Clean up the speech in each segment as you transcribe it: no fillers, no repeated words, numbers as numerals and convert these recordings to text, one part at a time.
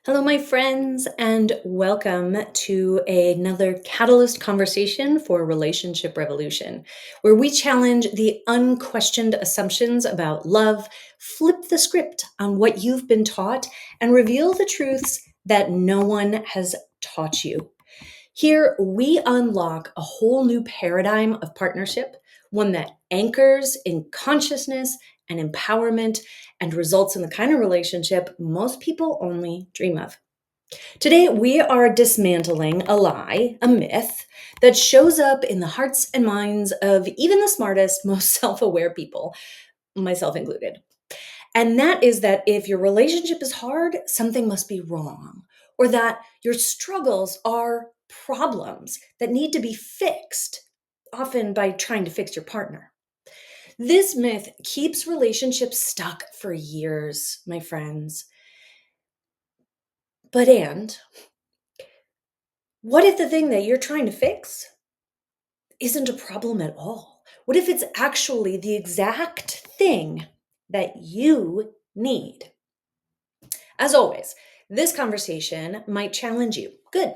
Hello, my friends, and welcome to another Catalyst conversation for Relationship Revolution, where we challenge the unquestioned assumptions about love, flip the script on what you've been taught, and reveal the truths that no one has taught you. Here, we unlock a whole new paradigm of partnership, one that anchors in consciousness and empowerment and results in the kind of relationship most people only dream of. Today, we are dismantling a lie, a myth that shows up in the hearts and minds of even the smartest, most self aware people, myself included. And that is that if your relationship is hard, something must be wrong, or that your struggles are problems that need to be fixed, often by trying to fix your partner. This myth keeps relationships stuck for years, my friends. And what if the thing that you're trying to fix isn't a problem at all? What if it's actually the exact thing that you need? As always, this conversation might challenge you. Good.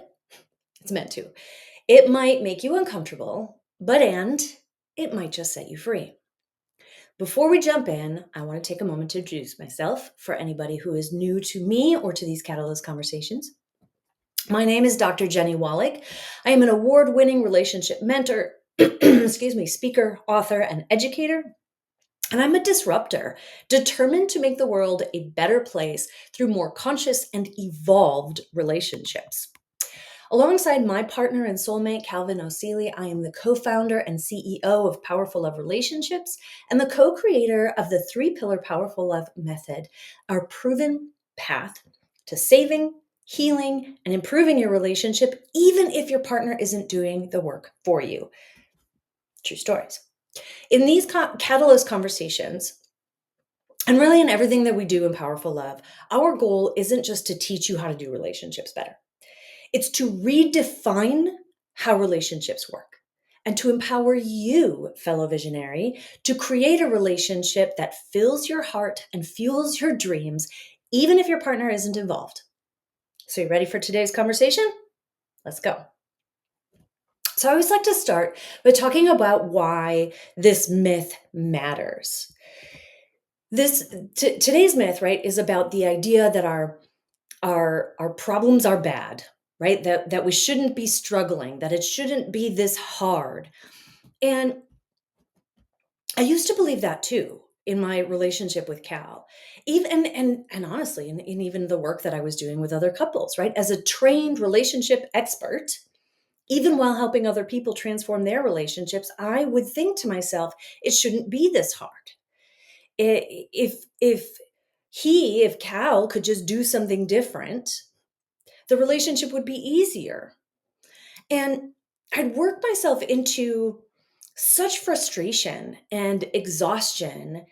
It's meant to. It might make you uncomfortable, and it might just set you free. Before we jump in, I want to take a moment to introduce myself for anybody who is new to me or to these Catalyst conversations. My name is Dr. Jenny Wallach. I am an award-winning relationship mentor, speaker, author, and educator. And I'm a disruptor, determined to make the world a better place through more conscious and evolved relationships. Alongside my partner and soulmate, Calvin O'Seely, I am the co-founder and CEO of Powerful Love Relationships and the co-creator of the 3-pillar Powerful Love method, our proven path to saving, healing, and improving your relationship, even if your partner isn't doing the work for you. True stories. In these Catalyst conversations, and really in everything that we do in Powerful Love, our goal isn't just to teach you how to do relationships better. It's to redefine how relationships work and to empower you, fellow visionary, to create a relationship that fills your heart and fuels your dreams, even if your partner isn't involved. So, you ready for today's conversation? Let's go. So, I always like to start by talking about why this myth matters. Today's myth, right, is about the idea that our problems are bad, right? That we shouldn't be struggling, that it shouldn't be this hard. And I used to believe that too in my relationship with Cal. Even and honestly, in even the work that I was doing with other couples, right? As a trained relationship expert, even while helping other people transform their relationships, I would think to myself, it shouldn't be this hard. If Cal could just do something different, the relationship would be easier. And I'd worked myself into such frustration and exhaustion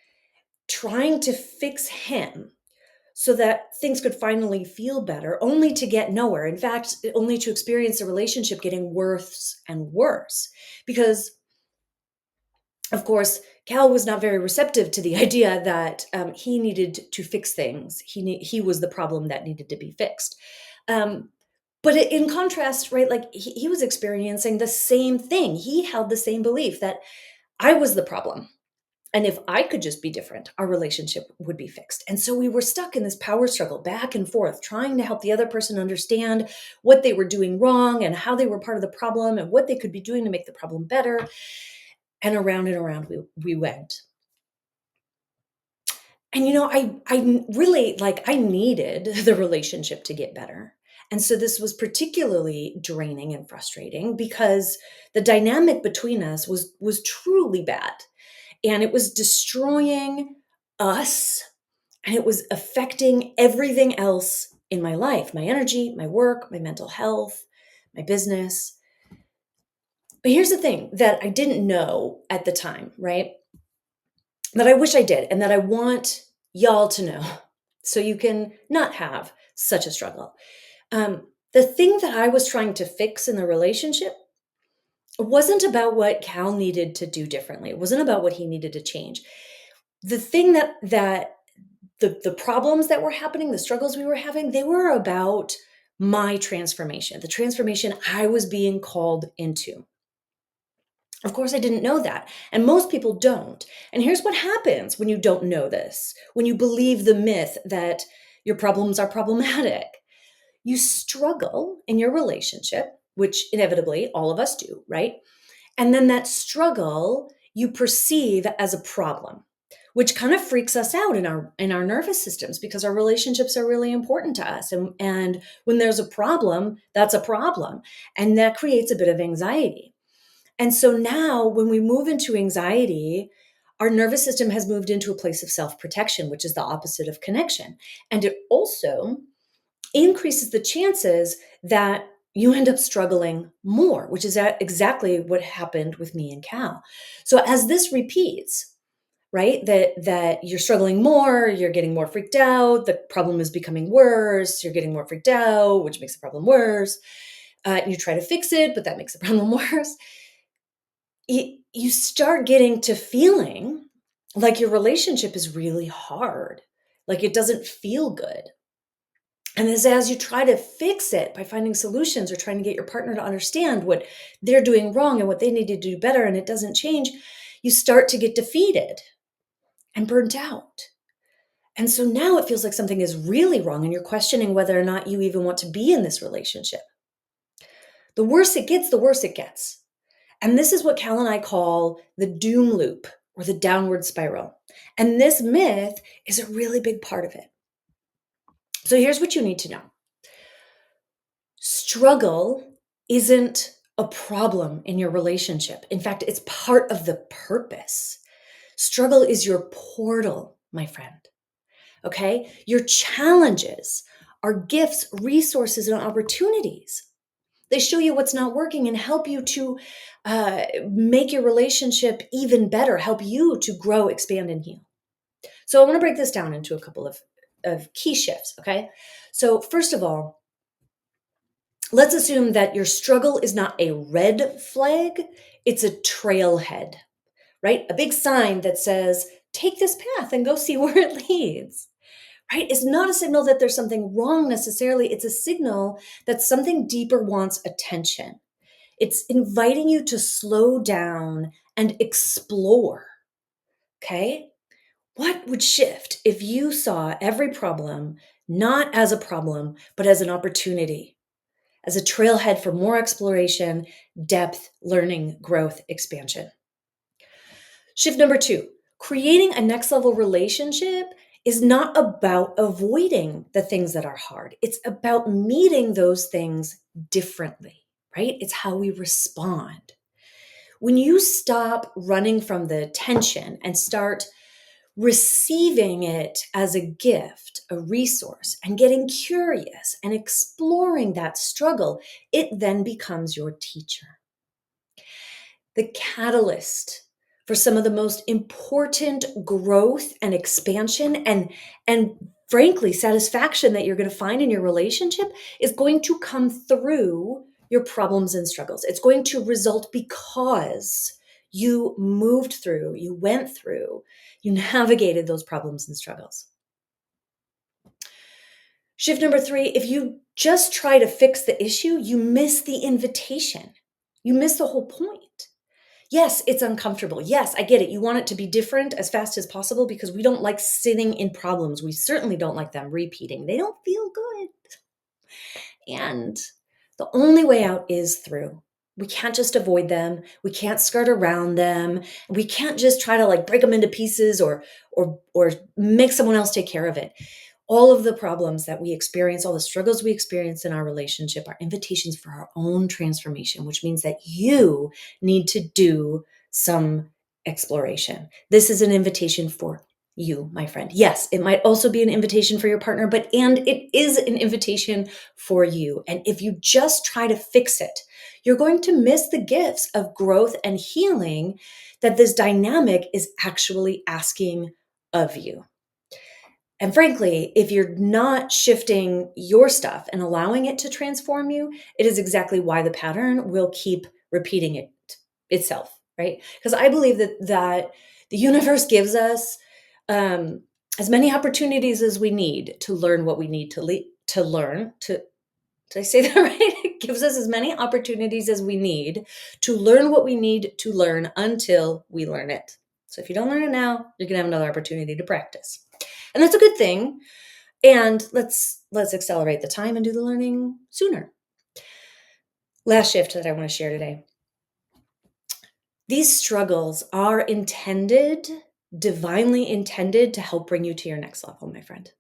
trying to fix him so that things could finally feel better, only to get nowhere. In fact, only to experience the relationship getting worse and worse. Because, of course, Cal was not very receptive to the idea that he needed to fix things. He was the problem that needed to be fixed. Um, But in contrast, right, like he was experiencing the same thing. He held the same belief that I was the problem. And if I could just be different, our relationship would be fixed. And so we were stuck in this power struggle back and forth, trying to help the other person understand what they were doing wrong and how they were part of the problem and what they could be doing to make the problem better. And around we went. And I really I needed the relationship to get better. And so this was particularly draining and frustrating because the dynamic between us was truly bad. And it was destroying us and it was affecting everything else in my life, my energy, my work, my mental health, my business. But here's the thing that I didn't know at the time, right? That I wish I did and that I want y'all to know so you can not have such a struggle. The thing that I was trying to fix in the relationship wasn't about what Cal needed to do differently. It wasn't about what he needed to change. The thing that the problems that were happening, the struggles we were having, they were about my transformation, the transformation I was being called into. Of course, I didn't know that. And most people don't. And here's what happens when you don't know this, when you believe the myth that your problems are problematic. You struggle in your relationship, which inevitably all of us do, right? And then that struggle you perceive as a problem, which kind of freaks us out in our nervous systems because our relationships are really important to us. And when there's a problem, that's a problem. And that creates a bit of anxiety. And so now when we move into anxiety, our nervous system has moved into a place of self-protection, which is the opposite of connection. And it also increases the chances that you end up struggling more, which is exactly what happened with me and Cal. So as this repeats, right, that you're struggling more, you're getting more freaked out, the problem is becoming worse, you're getting more freaked out, which makes the problem worse. You try to fix it, but that makes the problem worse. You start getting to feeling like your relationship is really hard, like it doesn't feel good. And as you try to fix it by finding solutions or trying to get your partner to understand what they're doing wrong and what they need to do better, and it doesn't change, you start to get defeated and burnt out. And so now it feels like something is really wrong and you're questioning whether or not you even want to be in this relationship. The worse it gets, the worse it gets. And this is what Cal and I call the doom loop or the downward spiral. And this myth is a really big part of it. So here's what you need to know. Struggle isn't a problem in your relationship. In fact, it's part of the purpose. Struggle is your portal, my friend. Okay? Your challenges are gifts, resources, and opportunities. They show you what's not working and help you to make your relationship even better, help you to grow, expand, and heal. So I want to break this down into a couple of key shifts, okay? So first of all, let's assume that your struggle is not a red flag, it's a trailhead, right? A big sign that says, take this path and go see where it leads, right? It's not a signal that there's something wrong necessarily. It's a signal that something deeper wants attention. It's inviting you to slow down and explore, okay? What would shift if you saw every problem not as a problem, but as an opportunity, as a trailhead for more exploration, depth, learning, growth, expansion? Shift number 2, creating a next level relationship is not about avoiding the things that are hard. It's about meeting those things differently, right? It's how we respond. When you stop running from the tension and start receiving it as a gift, a resource, and getting curious and exploring that struggle, it then becomes your teacher. The catalyst for some of the most important growth and expansion and frankly satisfaction that you're going to find in your relationship is going to come through your problems and struggles. It's going to result because you moved through, you went through, you navigated those problems and struggles. Shift number 3, if you just try to fix the issue, you miss the invitation. You miss the whole point. Yes, it's uncomfortable. Yes, I get it. You want it to be different as fast as possible because we don't like sitting in problems. We certainly don't like them repeating. They don't feel good. And the only way out is through. We can't just avoid them. We can't skirt around them. We can't just try to like break them into pieces or make someone else take care of it. All of the problems that we experience, all the struggles we experience in our relationship are invitations for our own transformation, which means that you need to do some exploration. This is an invitation for you, my friend. Yes, it might also be an invitation for your partner, and it is an invitation for you. And if you just try to fix it, you're going to miss the gifts of growth and healing that this dynamic is actually asking of you. And frankly, if you're not shifting your stuff and allowing it to transform you, it is exactly why the pattern will keep repeating itself, right? Because I believe that the universe gives us as many opportunities as we need to learn what we need to learn. Did I say that right? It gives us as many opportunities as we need to learn what we need to learn until we learn it. So if you don't learn it now, you're gonna have another opportunity to practice. And that's a good thing. And let's accelerate the time and do the learning sooner. Last shift that I want to share today. These struggles are intended, divinely intended, to help bring you to your next level, my friend.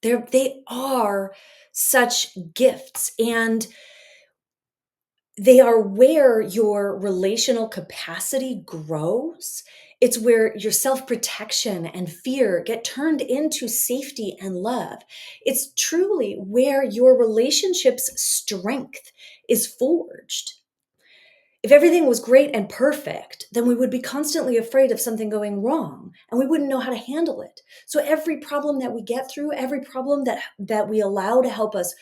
They are such gifts, and they are where your relational capacity grows. It's where your self-protection and fear get turned into safety and love. It's truly where your relationship's strength is forged. If everything was great and perfect, then we would be constantly afraid of something going wrong and we wouldn't know how to handle it. So every problem that we get through, every problem that we allow to help us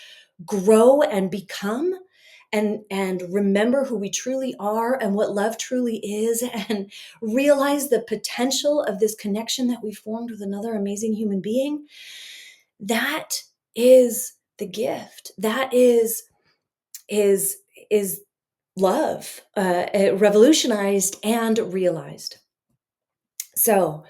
grow and become and remember who we truly are and what love truly is, and realize the potential of this connection that we formed with another amazing human being, that is the gift. That is love, revolutionized and realized. So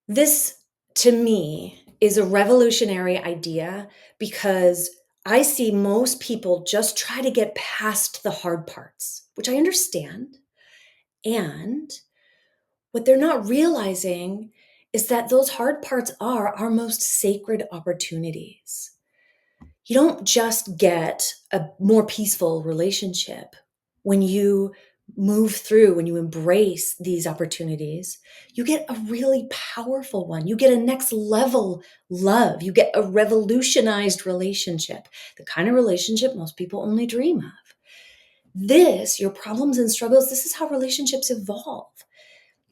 this, to me, is a revolutionary idea, because I see most people just try to get past the hard parts, which I understand. And what they're not realizing is that those hard parts are our most sacred opportunities. You don't just get a more peaceful relationship when you move through, when you embrace these opportunities. You get a really powerful one. You get a next level love. You get a revolutionized relationship, the kind of relationship most people only dream of. Your problems and struggles, this is how relationships evolve.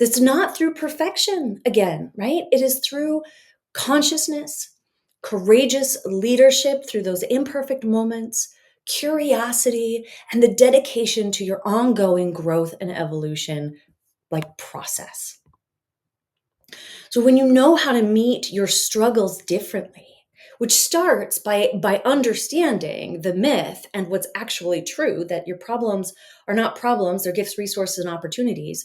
It's not through perfection again, right? It is through consciousness, courageous leadership through those imperfect moments, curiosity, and the dedication to your ongoing growth and evolution, like process. So when you know how to meet your struggles differently, which starts by understanding the myth and what's actually true, that your problems are not problems, they're gifts, resources, and opportunities,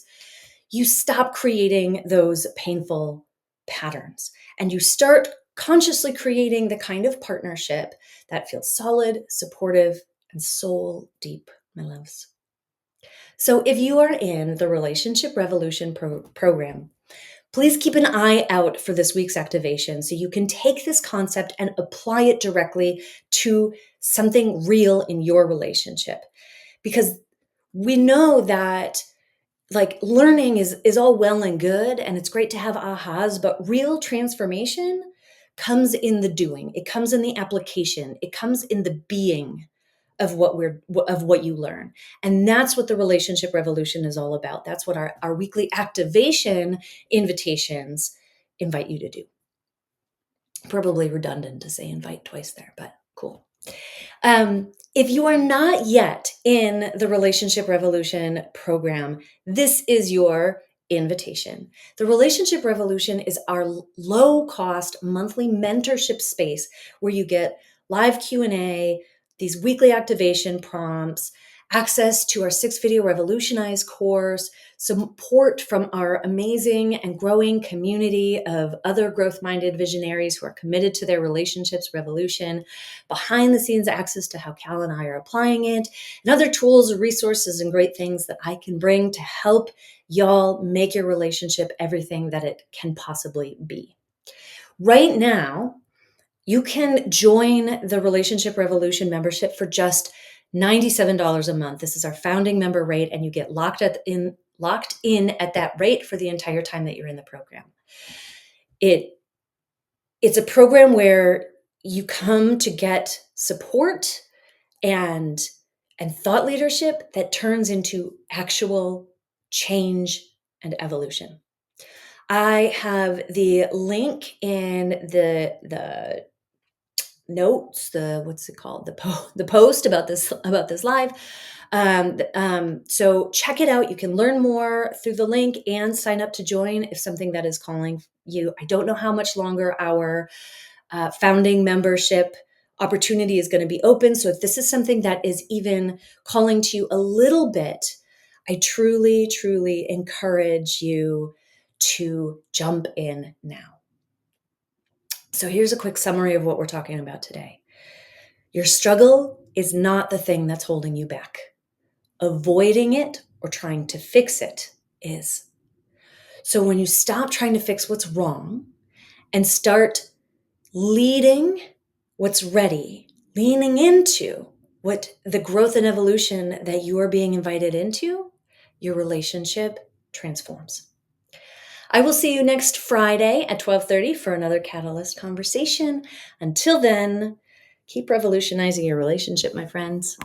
you stop creating those painful patterns and you start consciously creating the kind of partnership that feels solid, supportive, and soul deep, my loves. So if you are in the Relationship Revolution program, please keep an eye out for this week's activation so you can take this concept and apply it directly to something real in your relationship. Because we know that, like, learning is all well and good, and it's great to have ahas, but real transformation comes in the doing. It comes in the application. It comes in the being of what you learn. And that's what the Relationship Revolution is all about. That's what our weekly activation invitations invite you to do. Probably redundant to say invite twice there, but cool. If you are not yet in the Relationship Revolution program, this is your invitation. The Relationship Revolution is our low-cost monthly mentorship space where you get live Q&A, these weekly activation prompts, access to our 6-video Revolutionize course, support from our amazing and growing community of other growth-minded visionaries who are committed to their relationships revolution, behind the scenes access to how Cal and I are applying it, and other tools, resources, and great things that I can bring to help y'all make your relationship everything that it can possibly be. Right now, you can join the Relationship Revolution membership for just $97 a month. This is our founding member rate, and you get locked in at that rate for the entire time that you're in the program. It's a program where you come to get support and thought leadership that turns into actual change and evolution. I have the link in the notes, the post about this live. So check it out. You can learn more through the link and sign up to join if something that is calling you. I don't know how much longer our founding membership opportunity is going to be open. So if this is something that is even calling to you a little bit, I truly, truly encourage you to jump in now. So here's a quick summary of what we're talking about today. Your struggle is not the thing that's holding you back. Avoiding it or trying to fix it is. So when you stop trying to fix what's wrong and start leading what's ready, leaning into what the growth and evolution that you are being invited into, your relationship transforms. I will see you next Friday at 12:30 for another Catalyst conversation. Until then, keep revolutionizing your relationship, my friends.